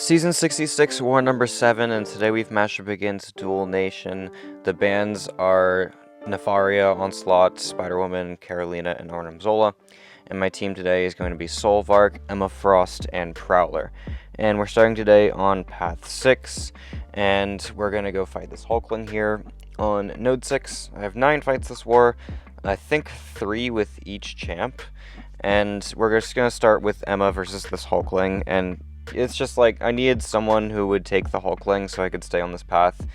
Season 66, War number 7, and today we've matched up against Dual Nation. The bands are Nefaria, Onslaught, Spider-Woman, Carolina, and Arnhem Zola. And my team today is going to be Solvarch, Emma Frost, and Prowler. And we're starting today on Path 6, and we're going to go fight this Hulkling here on Node 6. I have 9 fights this war, I think 3 with each champ. And we're just going to start with Emma versus this Hulkling, and it's just like I needed someone who would take the Hulkling so I could stay on this path,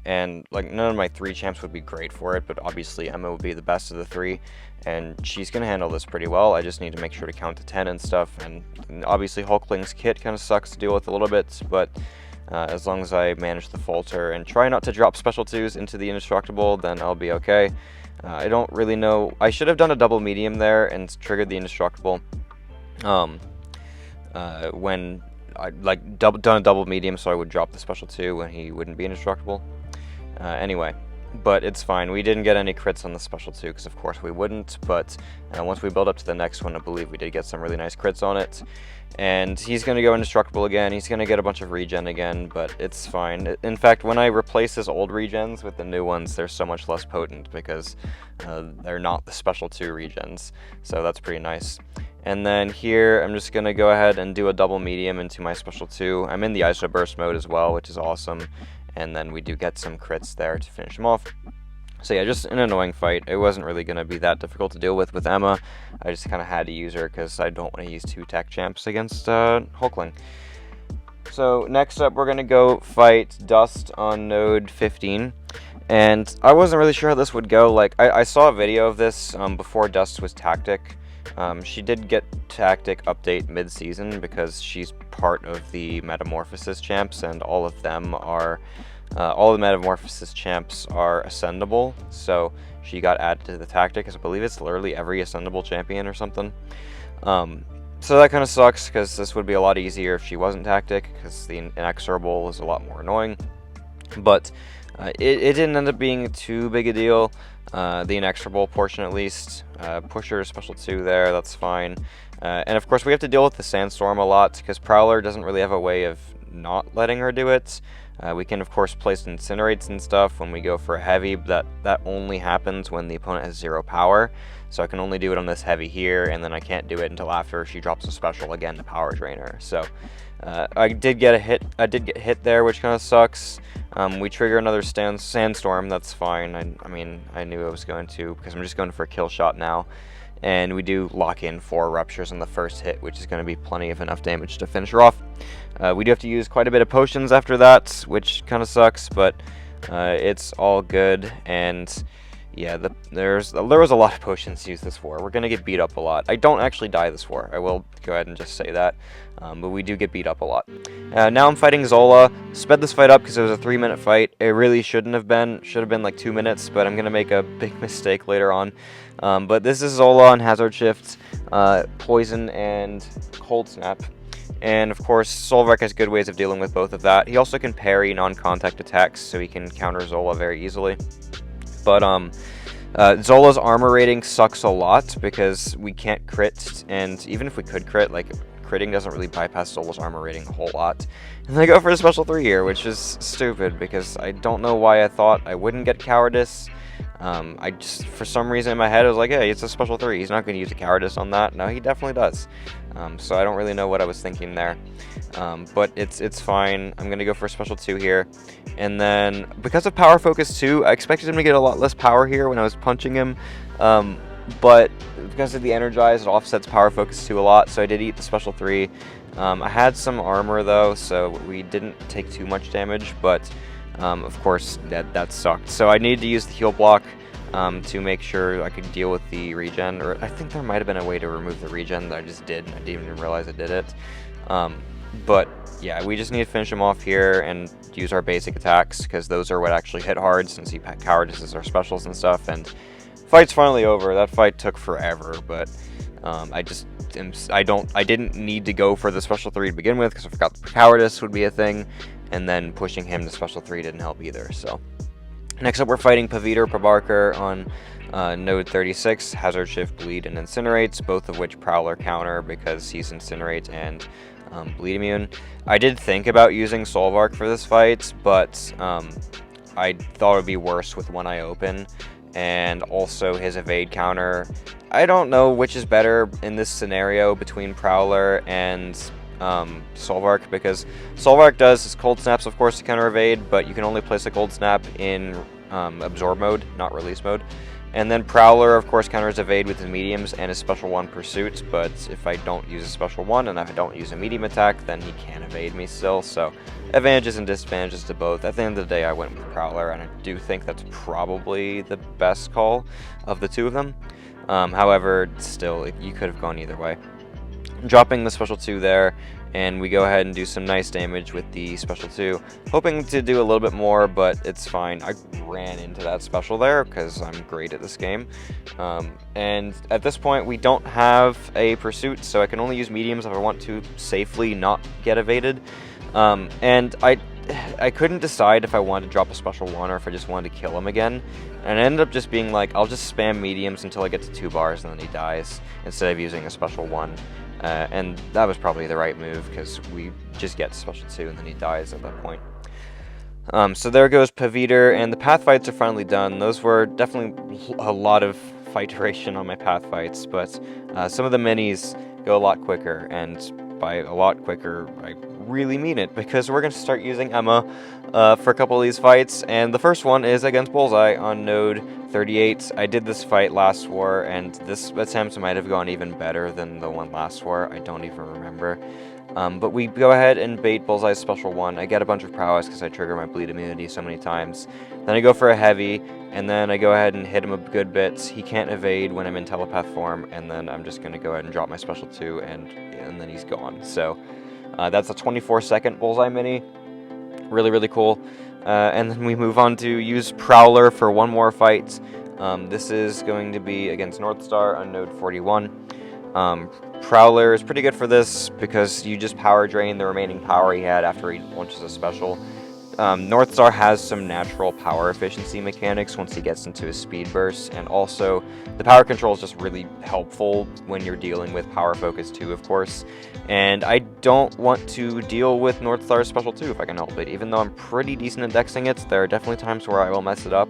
and like none of my 3 champs would be great for it, but obviously Emma would be the best of the 3, and she's gonna handle this pretty well. I just need to make sure to count to 10 and stuff, and obviously Hulkling's kit kind of sucks to deal with a little bit, but as long as I manage the falter and try not to drop special 2s into the indestructible, then I'll be okay. I don't really know. I should have done a double medium there and triggered the indestructible when I done a double medium, so I would drop the special 2 when he wouldn't be indestructible. Anyway, but it's fine. We didn't get any crits on the special 2 because of course we wouldn't, but once we build up to the next one, I believe we did get some really nice crits on it. And he's going to go indestructible again. He's going to get a bunch of regen again, but it's fine. In fact, when I replace his old regens with the new ones, they're so much less potent because they're not the special 2 regens, so that's pretty nice. And then here, I'm just going to go ahead and do a double medium into my special 2. I'm in the ISO burst mode as well, which is awesome. And then we do get some crits there to finish him off. So yeah, just an annoying fight. It wasn't really going to be that difficult to deal with Emma. I just kind of had to use her because I don't want to use 2 tech champs against Hulkling. So next up, we're going to go fight Dust on node 15. And I wasn't really sure how this would go. Like, I saw a video of this before Dust was Tactic. She did get Tactic update mid-season because she's part of the Metamorphosis champs, and all of them are, all the Metamorphosis champs are ascendable, so she got added to the Tactic, because I believe it's literally every ascendable champion or something. So that kind of sucks, because this would be a lot easier if she wasn't Tactic, because the Inexorable is a lot more annoying. But it didn't end up being too big a deal. The Inexorable portion at least. Pusher special 2 there, that's fine. And of course we have to deal with the Sandstorm a lot, because Prowler doesn't really have a way of not letting her do it. We can of course place Incinerates and stuff when we go for a heavy, but that only happens when the opponent has 0 power. So I can only do it on this heavy here, and then I can't do it until after she drops a special again to power drain her. So I did get hit there, which kind of sucks. We trigger another Sandstorm, that's fine. I mean, I knew I was going to, because I'm just going for a kill shot now. And we do lock in 4 Ruptures on the first hit, which is going to be plenty of enough damage to finish her off. We do have to use quite a bit of potions after that, which kind of sucks, but it's all good. And yeah, there was a lot of potions used this war. We're going to get beat up a lot. I don't actually die this war. I will go ahead and just say that. But we do get beat up a lot. Now I'm fighting Zola. Sped this fight up because it was a 3-minute fight. It really shouldn't have been. Should have been like 2 minutes, but I'm going to make a big mistake later on. But this is Zola on Hazard Shift, Poison, and Cold Snap. And of course, Solvarch has good ways of dealing with both of that. He also can parry non-contact attacks, so he can counter Zola very easily. But Zola's armor rating sucks a lot because we can't crit, and even if we could crit, like, critting doesn't really bypass Zola's armor rating a whole lot. And I go for a special 3 here, which is stupid because I don't know why I thought I wouldn't get Cowardice. I just, for some reason in my head, I was like, hey, it's a special 3. He's not going to use a Cowardice on that. No, he definitely does. So I don't really know what I was thinking there. But it's fine. I'm going to go for a special 2 here. And then, because of Power Focus 2, I expected him to get a lot less power here when I was punching him. But because of the Energize, it offsets Power Focus 2 a lot, so I did eat the special 3. I had some armor though, so we didn't take too much damage, but of course that sucked. So I needed to use the heal block to make sure I could deal with the regen, or I think there might have been a way to remove the regen that I just did, and I didn't even realize I did it. But yeah, we just need to finish him off here and use our basic attacks, because those are what actually hit hard, since he cowardices our specials and stuff. And fight's finally over. That fight took forever, but I didn't need to go for the special 3 to begin with, because I forgot the cowardice would be a thing, and then pushing him to special 3 didn't help either. So next up, we're fighting Pavitr on node 36, Hazard Shift, Bleed, and Incinerates, both of which Prowler counter because he's Incinerate and bleed immune. I did think about using Solvarch for this fight, but I thought it would be worse with one eye open, and also his evade counter. I don't know which is better in this scenario between Prowler and Solvarch, because Solvarch does his cold snaps, of course, to counter evade, but you can only place a cold snap in absorb mode, not release mode. And then Prowler, of course, counters evade with his mediums and his special 1 pursuit, but if I don't use a special 1 and if I don't use a medium attack, then he can evade me still, so advantages and disadvantages to both. At the end of the day, I went with Prowler, and I do think that's probably the best call of the two of them. However, still, you could have gone either way. Dropping the special 2 there, and we go ahead and do some nice damage with the special 2. Hoping to do a little bit more, but it's fine. I ran into that special there because I'm great at this game. And at this point, we don't have a pursuit, so I can only use mediums if I want to safely not get evaded. And I couldn't decide if I wanted to drop a special 1 or if I just wanted to kill him again. And I ended up just being like, I'll just spam mediums until I get to 2 bars and then he dies, instead of using a special 1. And that was probably the right move, because we just get special 2 and then he dies at that point. So there goes Pavitr, and the path fights are finally done. Those were definitely a lot of fight duration on my path fights, but some of the minis go a lot quicker, and by a lot quicker, I really mean it, because we're going to start using Emma for a couple of these fights, and the first one is against Bullseye on node 38. I did this fight last war, and this attempt might have gone even better than the one last war. I don't even remember. But we go ahead and bait Bullseye's special 1. I get a bunch of prowess because I trigger my bleed immunity so many times. Then I go for a heavy, and then I go ahead and hit him a good bit. He can't evade when I'm in telepath form, and then I'm just going to go ahead and drop my special 2, and then he's gone. So that's a 24-second Bullseye mini. Really, really cool. And then we move on to use Prowler for one more fight. This is going to be against Northstar on node 41. Prowler is pretty good for this because you just power drain the remaining power he had after he launches a special. Northstar has some natural power efficiency mechanics once he gets into his speed burst, and also the power control is just really helpful when you're dealing with power focus 2, of course. And I don't want to deal with Northstar's special 2 if I can help it. Even though I'm pretty decent at dexing it, there are definitely times where I will mess it up.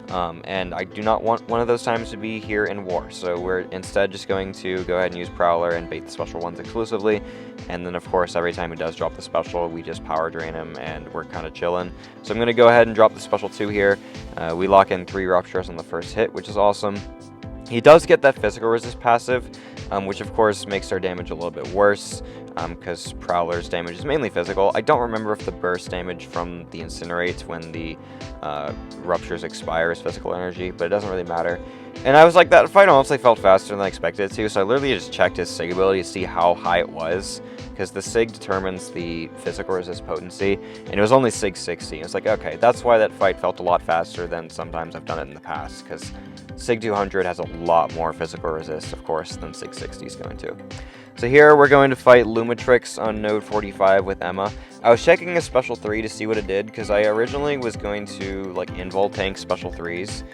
And I do not want one of those times to be here in war, so we're instead just going to go ahead and use Prowler and bait the special 1s exclusively, and then of course every time he does drop the special, we just power drain him and we're kind of chilling. So I'm going to go ahead and drop the special 2 here. We lock in 3 ruptures on the first hit, which is awesome. He does get that physical resist passive, which of course makes our damage a little bit worse, because Prowler's damage is mainly physical. I don't remember if the burst damage from the Incinerate when the ruptures expire is physical energy, but it doesn't really matter. And I was like, that fight honestly felt faster than I expected it to, so I literally just checked his SIG ability to see how high it was, because the SIG determines the physical resist potency, and it was only SIG 60. It's like, okay, that's why that fight felt a lot faster than sometimes I've done it in the past, because SIG 200 has a lot more physical resist, of course, than SIG 60 is going to. So here we're going to fight Lumatrix on node 45 with Emma. I was checking a special 3 to see what it did, because I originally was going to like invul tank special 3s,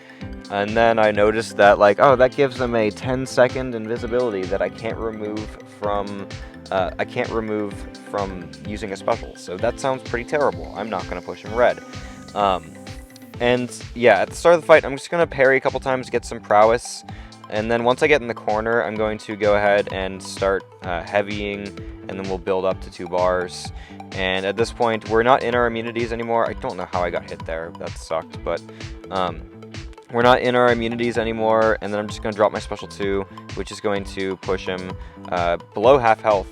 and then I noticed that like, oh, that gives them a 10-second invisibility that I can't remove from using a special. So that sounds pretty terrible. I'm not going to push him red. And yeah, at the start of the fight, I'm just going to parry a couple times to get some prowess. And then once I get in the corner, I'm going to go ahead and start heavying, and then we'll build up to 2 bars. And at this point, we're not in our immunities anymore. I don't know how I got hit there. That sucked, but we're not in our immunities anymore. And then I'm just going to drop my special 2, which is going to push him below half health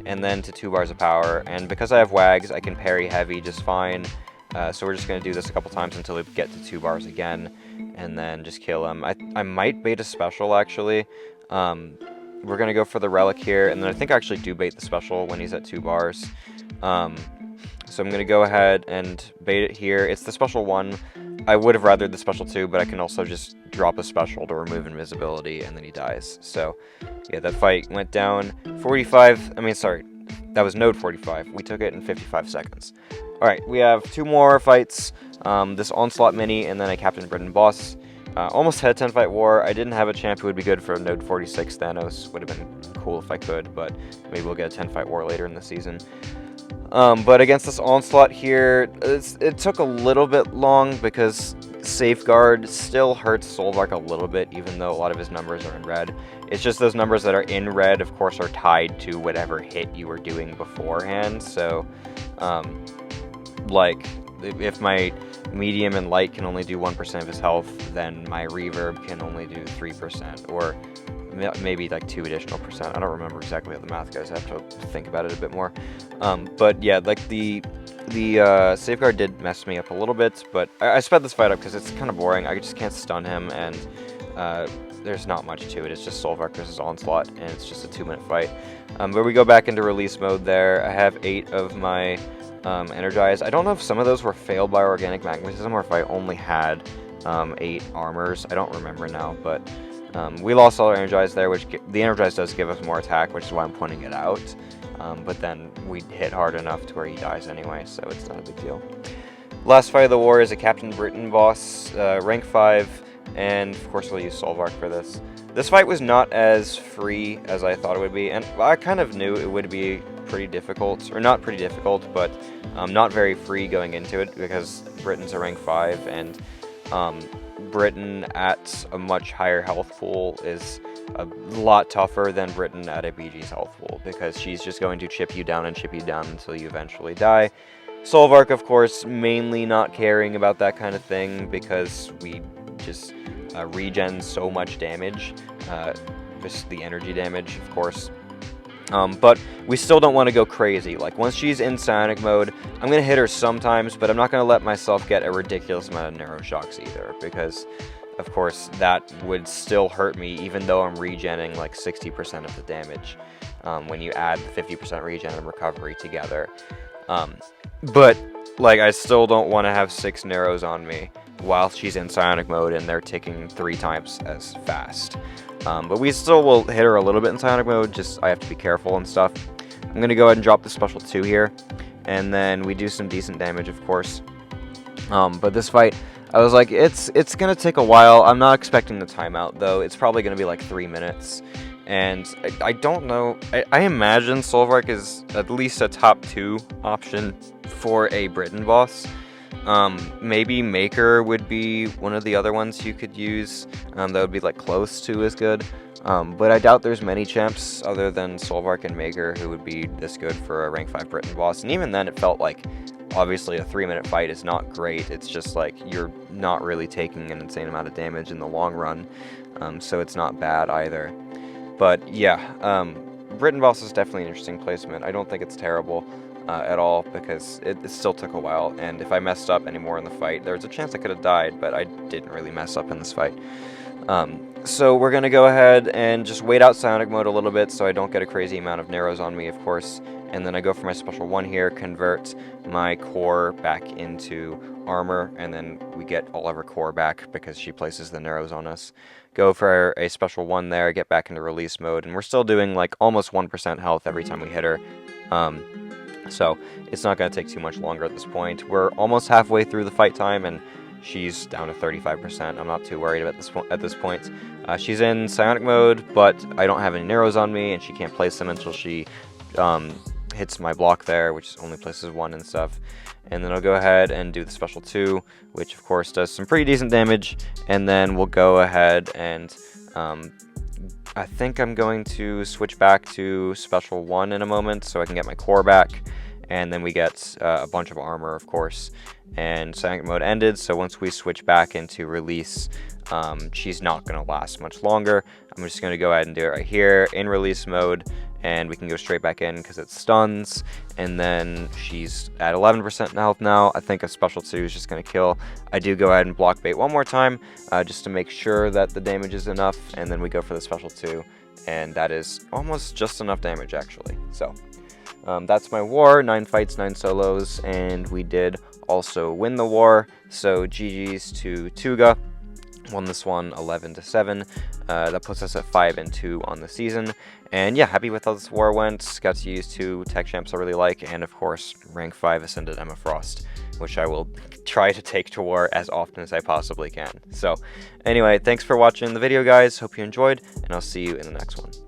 and then to 2 bars of power. And because I have wags, I can parry heavy just fine. So we're just going to do this a couple times until we get to 2 bars again, and then just kill him. I might bait a special, actually. We're going to go for the relic here, and then I think I actually do bait the special when he's at 2 bars. So I'm going to go ahead and bait it here. It's the special 1. I would have rathered the special 2, but I can also just drop a special to remove invisibility, and then he dies. So yeah, that fight went down 45, that was node 45. We took it in 55 seconds. Alright, we have 2 more fights, this Onslaught mini and then a Captain Britain boss. Almost had a 10 fight war. I didn't have a champ who would be good for Node 46 Thanos. Would have been cool if I could, but maybe we'll get a 10 fight war later in the season. But against this Onslaught here, it took a little bit long because Safeguard still hurts Solvarch a little bit, even though a lot of his numbers are in red. It's just those numbers that are in red, of course, are tied to whatever hit you were doing beforehand. So, like, if my medium and light can only do 1% of his health, then my reverb can only do 3%, or maybe like 2 additional percent. I don't remember exactly how the math goes. I have to think about it a bit more. But yeah, like the Safeguard did mess me up a little bit, but I sped this fight up because it's kind of boring. I just can't stun him, and there's not much to it. It's just Solvarch versus Onslaught, and it's just a 2-minute fight. But we go back into release mode there. I have 8 of my energized. I don't know if some of those were failed by organic magnetism or if I only had 8 armors. I don't remember now, but we lost all our energized there, which the energized does give us more attack, which is why I'm pointing it out. But then we hit hard enough to where he dies anyway, so it's not a big deal. Last fight of the war is a Captain Britain boss, rank 5, and of course we'll use Solvarch for this. This fight was not as free as I thought it would be, and I kind of knew it would be pretty difficult, or not pretty difficult, but not very free going into it, because Britain's a rank 5, and Britain at a much higher health pool is a lot tougher than Britain at a BG's health pool, because she's just going to chip you down and chip you down until you eventually die. Solvarch, of course, mainly not caring about that kind of thing, because we just regen so much damage, just the energy damage, of course. But we still don't want to go crazy. Like, once she's in psionic mode, I'm going to hit her sometimes, but I'm not going to let myself get a ridiculous amount of narrow shocks either, because, of course, that would still hurt me, even though I'm regenning like 60% of the damage, when you add the 50% regen and recovery together. But, like, I still don't want to have 6 narrows on me while she's in psionic mode and they're ticking 3 times as fast. But we still will hit her a little bit in psionic mode, just I have to be careful and stuff. I'm going to go ahead and drop the special 2 here, and then we do some decent damage, of course. But this fight, I was like, it's going to take a while. I'm not expecting the timeout, though. It's probably going to be like 3 minutes. And I don't know. I imagine Solvarch is at least a top 2 option for a Britain boss. Maybe Maker would be one of the other ones you could use, that would be like close to as good, but I doubt there's many champs other than Solvarch and Maker who would be this good for a rank 5 Britain boss, and even then it felt like, obviously a 3-minute fight is not great. It's just like you're not really taking an insane amount of damage in the long run, so it's not bad either. But yeah, Britain boss is definitely an interesting placement. I don't think it's terrible at all, because it still took a while, and if I messed up anymore in the fight, there's a chance I could have died, but I didn't really mess up in this fight. So we're going to go ahead and just wait out psionic mode a little bit so I don't get a crazy amount of narrows on me, of course, and then I go for my special 1 here, convert my core back into armor, and then we get all of her core back because she places the narrows on us. Go for a special 1 there, get back into release mode, and we're still doing like almost 1% health every time we hit her. So it's not going to take too much longer at this point. We're almost halfway through the fight time, and she's down to 35%. I'm not too worried at this point. She's in psionic mode, but I don't have any narrows on me, and she can't place them until she hits my block there, which only places 1 and stuff. And then I'll go ahead and do the special 2, which of course does some pretty decent damage. And then we'll go ahead and I think I'm going to switch back to special 1 in a moment so I can get my core back, and then we get a bunch of armor, of course, and psionic mode ended. So once we switch back into release, she's not going to last much longer. I'm just going to go ahead and do it right here in release mode, and we can go straight back in because it stuns, and then she's at 11% health now. I think a special 2 is just going to kill. I do go ahead and block bait one more time just to make sure that the damage is enough, and then we go for the special 2, and that is almost just enough damage actually. So that's my war, 9 fights, 9 solos, and we did also win the war. So GG's to Tuga. Won this one 11-7. That puts us at 5-2 on the season. And yeah, happy with how this war went. Got to use 2 tech champs I really like, and of course, rank 5 Ascended Emma Frost. which I will try to take to war as often as I possibly can. So, anyway, thanks for watching the video, guys. Hope you enjoyed, and I'll see you in the next one.